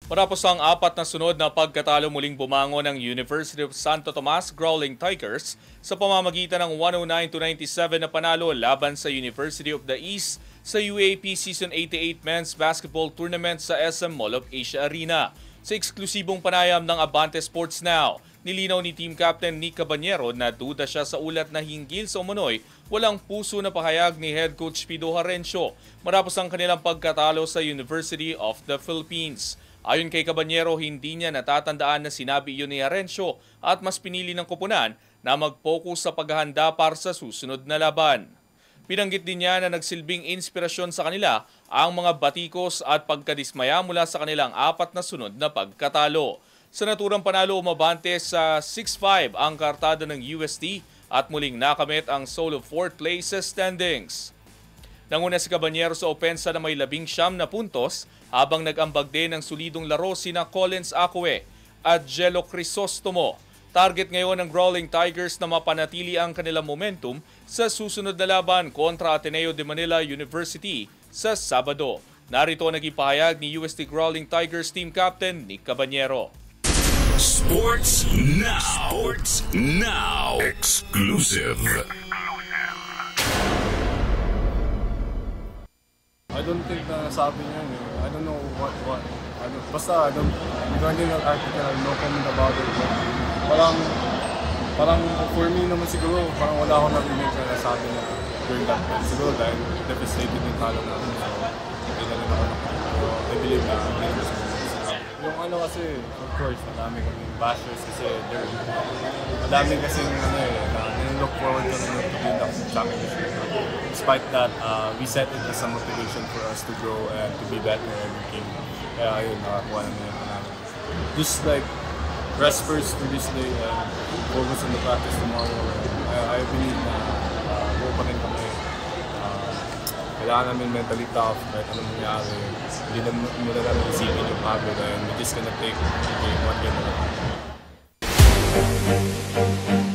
Matapos ang apat na sunod na pagkatalo, muling bumangon ng University of Santo Tomas Growling Tigers sa pamamagitan ng 109-97 na panalo laban sa University of the East sa UAAP Season 88 Men's Basketball Tournament sa SM Mall of Asia Arena. Sa eksklusibong panayam ng Abante Sports Now, nilinaw ni Team Captain Nick Cabanyero na duda siya sa ulat na hinggil sa umunoy walang puso na pahayag ni Head Coach Pido Harencio matapos ang kanilang pagkatalo sa University of the Philippines. Ayon kay Cabanyero, hindi niya natatandaan na sinabi iyon ni Harencio at mas pinili ng koponan na mag-focus sa paghahanda para sa susunod na laban. Pinanggit din niya na nagsilbing inspirasyon sa kanila ang mga batikos at pagkadismaya mula sa kanilang apat na sunod na pagkatalo. Sa naturang panalo, umabante sa 6-5 ang kartada ng UST at muling nakamit ang solo 4th place sa standings. Nanguna si Cabanyero sa opensa na may 19 na puntos habang nag-ambag din ng solidong laro sina Collins Acque at Jello Crisostomo. Target ngayon ng Growling Tigers na mapanatili ang kanilang momentum sa susunod na laban kontra Ateneo de Manila University sa Sabado. Narito ang nagipahayag ni UST Growling Tigers Team Captain Nick Cabanyero. Sports Now. Sports Now. Exclusive. I don't think na sabi niya yun. I don't know what. Basta, regarding ng article, no comment about it. Parang for me naman siguro, parang wala akong narinig na nasabi na during that time. Siguro dahil devastated yung talo natin. So, hindi na rin ako nakikita. So, I believe na hindi na sa yung ano kasi, of course, madami kaming bashers kasi madami kasing look forward to win the championship. Despite that, we set it as a motivation for us to grow and to be better every game. Kaya yun, nakakuha namin yung panalo. Just like, rest first for this day and focus on the practice tomorrow. I believe na buo pa rin kami. Kailangan namin mentally tough kahit anong nangyari. Hindi na muna namin isipin yung pagod and we're just gonna take the game one game at a time.